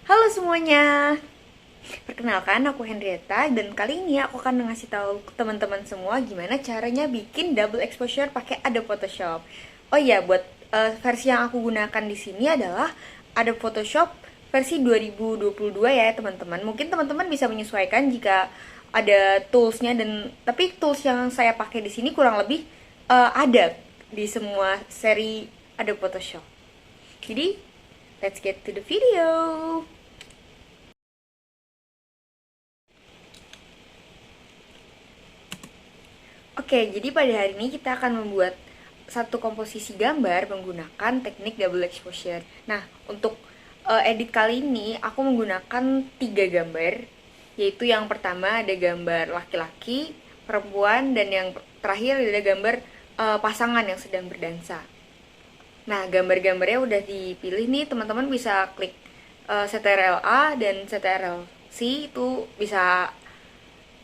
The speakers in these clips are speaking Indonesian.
Halo semuanya, perkenalkan aku Henrietta dan kali ini aku akan ngasih tahu ke teman-teman semua gimana caranya bikin double exposure pakai Adobe Photoshop. Oh iya, buat versi yang aku gunakan di sini adalah Adobe Photoshop versi 2022 ya teman-teman. Mungkin teman-teman bisa menyesuaikan jika ada toolsnya dan tapi tools yang saya pakai di sini kurang lebih ada di semua seri Adobe Photoshop. Jadi, let's get to the video. Oke, jadi pada hari ini kita akan membuat satu komposisi gambar menggunakan teknik double exposure. Nah, untuk edit kali ini aku menggunakan tiga gambar, yaitu yang pertama ada gambar laki-laki, perempuan, dan yang terakhir ada gambar pasangan yang sedang berdansa. Nah, gambar-gambarnya udah dipilih nih, teman-teman bisa klik CTRL-A dan CTRL-C, itu bisa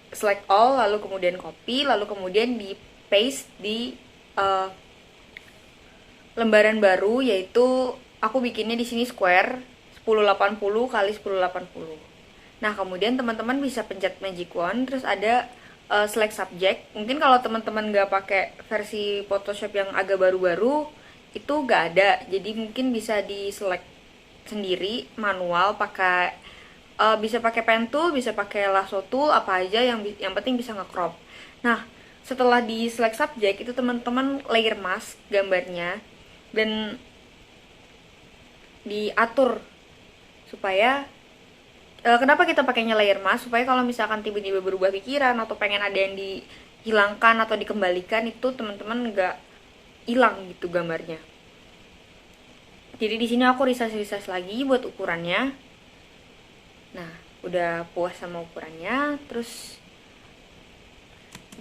select all, lalu kemudian copy, lalu kemudian di paste di uh, lembaran baru, yaitu aku bikinnya di sini square 1080 kali 1080. Nah, kemudian teman-teman bisa pencet magic wand, terus ada select subject. Mungkin kalau teman-teman nggak pakai versi Photoshop yang agak baru-baru, itu nggak ada. Jadi mungkin bisa di select sendiri manual pakai bisa pakai pen tool, bisa pakai lasso tool, apa aja yang penting bisa nge-crop. Nah, setelah di select subject itu teman-teman layer mask gambarnya dan diatur supaya kenapa kita pakainya layer mask, supaya kalau misalkan tiba-tiba berubah pikiran atau pengen ada yang dihilangkan atau dikembalikan, itu teman-teman nggak hilang gitu gambarnya. Jadi di sini aku resize lagi buat ukurannya. Nah, udah puas sama ukurannya, terus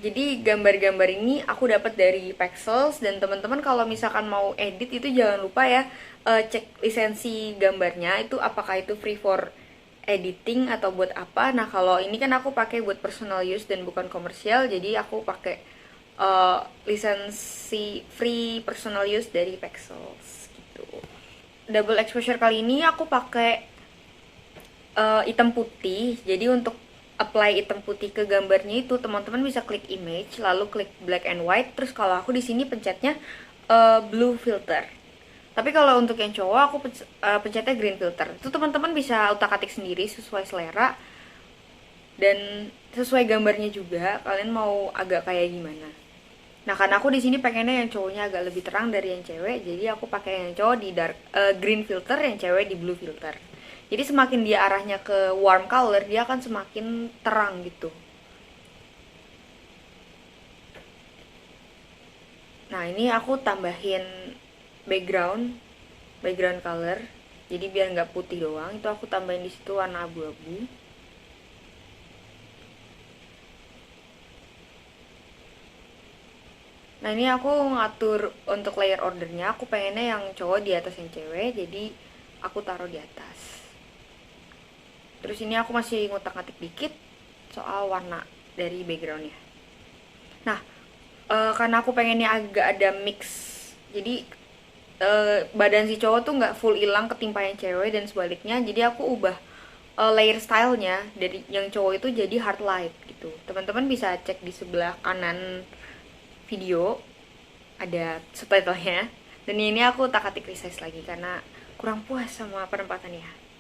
jadi gambar-gambar ini aku dapat dari Pexels, dan teman-teman kalau misalkan mau edit itu jangan lupa ya cek lisensi gambarnya itu apakah itu free for editing atau buat apa. Nah, kalau ini kan aku pakai buat personal use dan bukan komersial, jadi aku pakai lisensi free personal use dari Pexels gitu. Double exposure kali ini aku pakai hitam putih. Jadi untuk apply hitam putih ke gambarnya itu teman-teman bisa klik image lalu klik black and white, terus kalau aku di sini pencetnya blue filter. Tapi kalau untuk yang cowok aku pencetnya green filter. Itu teman-teman bisa utak-atik sendiri sesuai selera dan sesuai gambarnya juga. Kalian mau agak kayak gimana? Nah, karena aku di sini pengennya yang cowoknya agak lebih terang dari yang cewek, jadi aku pakai yang cowok di dark green filter, yang cewek di blue filter. Jadi semakin dia arahnya ke warm color, dia akan semakin terang gitu. Nah, ini aku tambahin background background color. Jadi biar nggak putih doang, itu aku tambahin di situ warna abu-abu. Nah, ini aku ngatur untuk layer ordernya, aku pengennya yang cowok di atas yang cewek, jadi aku taruh di atas. Terus ini aku masih ngutak-ngatik dikit soal warna dari backgroundnya. Nah, karena aku pengennya agak ada mix, jadi badan si cowok tuh nggak full hilang ketimpa yang cewek dan sebaliknya, jadi aku ubah layer stylenya dari yang cowok itu jadi hard light gitu. Teman-teman bisa cek di sebelah kanan video, ada subtitlenya. Dan ini aku tak ketik resize lagi karena kurang puas sama penempatannya.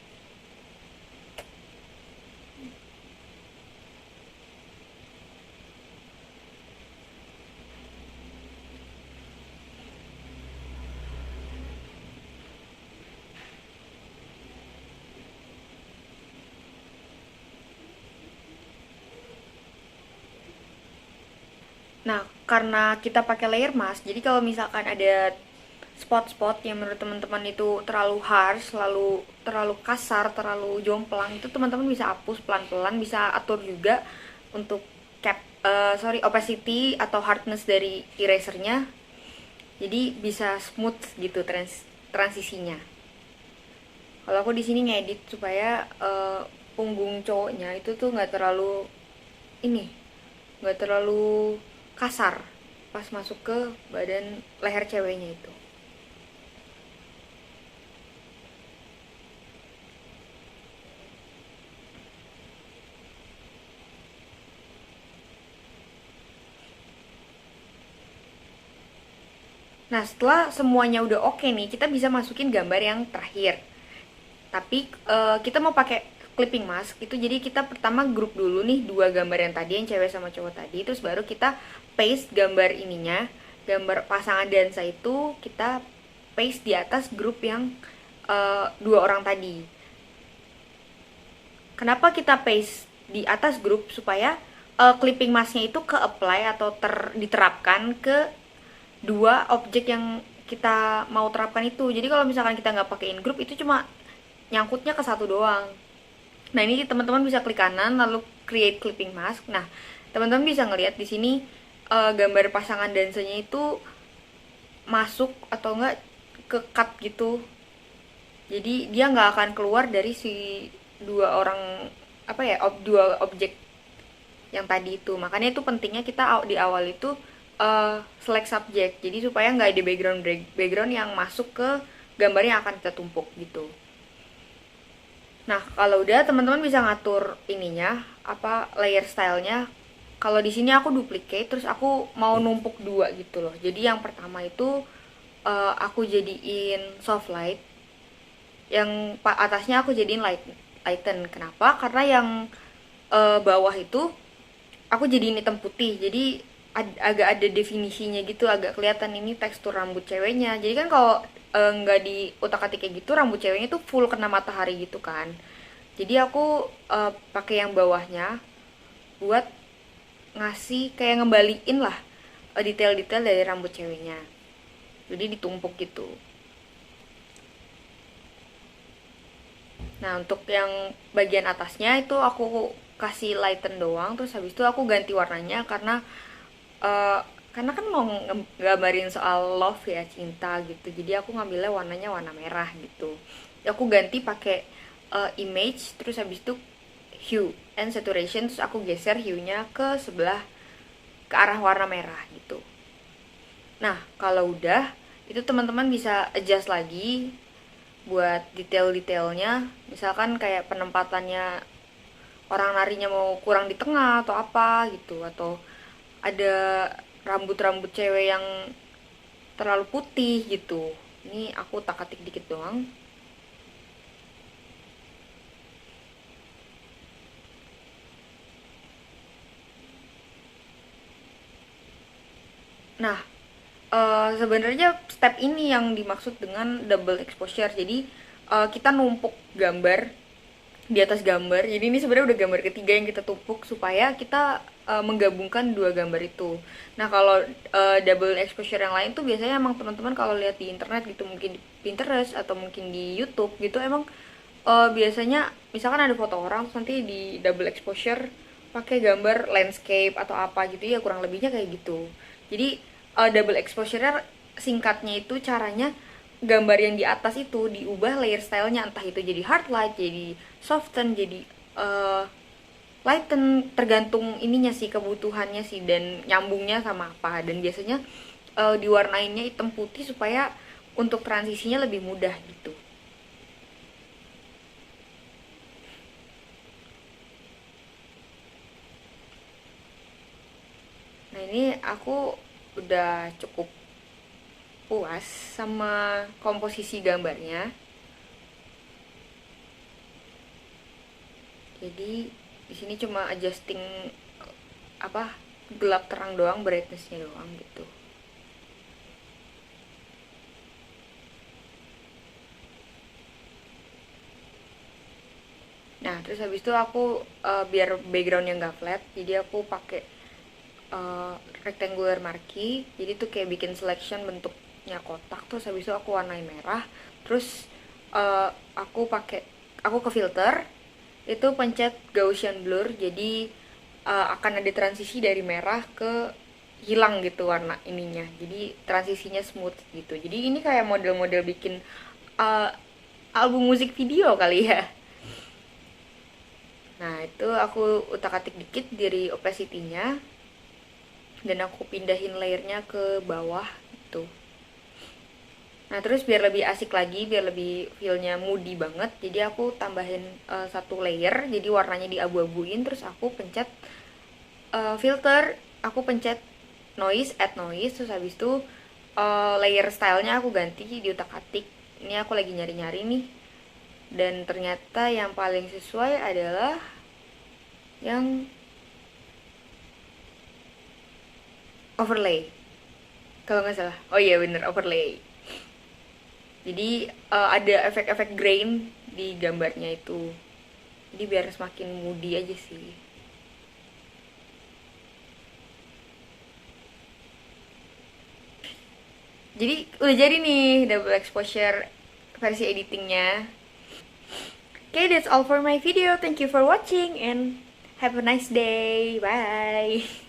Nah, karena kita pakai layer mask, jadi kalau misalkan ada spot-spot yang menurut teman-teman itu terlalu harsh, terlalu kasar, terlalu jomplang, itu teman-teman bisa hapus pelan-pelan, bisa atur juga untuk opacity atau hardness dari erasernya. Jadi bisa smooth gitu transisinya. Kalau aku di sini ngedit supaya punggung cowoknya itu tuh nggak terlalu ini, nggak terlalu kasar pas masuk ke badan leher ceweknya itu. Nah, setelah semuanya udah oke nih, kita bisa masukin gambar yang terakhir. Tapi kita mau pakai clipping mask itu, jadi kita pertama grup dulu nih dua gambar yang tadi, yang cewek sama cowok tadi, terus baru kita paste gambar ininya, gambar pasangan dansa itu kita paste di atas grup yang dua orang tadi. Kenapa kita paste di atas grup? Supaya clipping masknya itu ke apply atau diterapkan ke dua objek yang kita mau terapkan itu. Jadi kalau misalkan kita nggak pakein grup, itu cuma nyangkutnya ke satu doang. Nah, ini teman-teman bisa klik kanan lalu create clipping mask. Nah, teman-teman bisa ngelihat di sini gambar pasangan dansanya itu masuk atau enggak ke cut gitu. Jadi dia nggak akan keluar dari si dua orang, apa ya, dua objek yang tadi itu. Makanya itu pentingnya kita di awal itu select subject. Jadi supaya nggak ada background yang masuk ke gambar yang akan kita tumpuk gitu. Nah, kalau udah teman-teman bisa ngatur ininya, apa layer stylenya. Kalau di sini aku duplicate, terus aku mau numpuk dua gitu loh. Jadi yang pertama itu aku jadiin soft light, yang atasnya aku jadiin lighten. Kenapa? Karena yang bawah itu aku jadiin hitam putih. Jadi agak ada definisinya gitu, agak kelihatan ini tekstur rambut ceweknya. Jadi kan kalau nggak di otak-atik kayak gitu, rambut ceweknya tuh full kena matahari gitu kan. Jadi aku pakai yang bawahnya buat ngasih kayak ngembaliin lah detail-detail dari rambut ceweknya. Jadi ditumpuk gitu. Nah, untuk yang bagian atasnya itu aku kasih lighten doang, terus habis itu aku ganti warnanya uh, karena kan mau nggambarin soal love ya, cinta gitu. Jadi aku ngambilnya warnanya warna merah gitu. Aku ganti pakai image, terus habis itu hue and saturation, terus aku geser hue-nya ke sebelah, ke arah warna merah gitu. Nah, kalau udah itu teman-teman bisa adjust lagi buat detail-detailnya. Misalkan kayak penempatannya, orang narinya mau kurang di tengah atau apa gitu, atau ada rambut-rambut cewek yang terlalu putih gitu. Ini aku tak-atik dikit doang. Nah, sebenarnya step ini yang dimaksud dengan double exposure. Jadi kita numpuk gambar di atas gambar. Jadi ini sebenarnya udah gambar ketiga yang kita tumpuk supaya kita menggabungkan dua gambar itu. Nah, kalau double exposure yang lain tuh biasanya emang teman-teman kalau lihat di internet gitu, mungkin di Pinterest atau mungkin di YouTube gitu, emang biasanya misalkan ada foto orang terus nanti di double exposure pakai gambar landscape atau apa gitu ya, kurang lebihnya kayak gitu. Jadi double exposure singkatnya itu caranya gambar yang di atas itu diubah layer stylenya, entah itu jadi hard light, jadi soften, jadi lighten, tergantung ininya sih, kebutuhannya sih dan nyambungnya sama apa. Dan biasanya diwarnainnya hitam putih supaya untuk transisinya lebih mudah gitu. Nah, ini aku udah cukup puas sama komposisi gambarnya. Jadi di sini cuma adjusting apa, gelap terang doang, brightnessnya doang gitu. Nah, terus habis itu aku biar backgroundnya nggak flat, jadi aku pakai rectangular marquee. Jadi tuh kayak bikin selection bentuknya kotak, terus habis itu aku warnain merah. Terus aku ke filter, itu pencet Gaussian blur. Jadi akan ada transisi dari merah ke hilang gitu warna ininya. Jadi transisinya smooth gitu. Jadi ini kayak model-model bikin uh, album musik video kali ya. Nah, itu aku utak-atik dikit dari opacity-nya dan aku pindahin layernya ke bawah gitu. Nah, terus biar lebih asik lagi, biar lebih feel-nya moody banget, jadi aku tambahin satu layer, jadi warnanya diabu-abuin. Terus aku pencet filter, aku pencet noise, add noise. Terus habis itu layer stylenya aku ganti di utak-atik. Ini aku lagi nyari-nyari nih, dan ternyata yang paling sesuai adalah yang overlay, kalau nggak salah. Oh iya bener, overlay. Jadi ada efek-efek grain di gambarnya itu, jadi biar semakin moody aja sih. Jadi udah jadi nih double exposure versi editingnya. Okay, that's all for my video. Thank you for watching and have a nice day. Bye.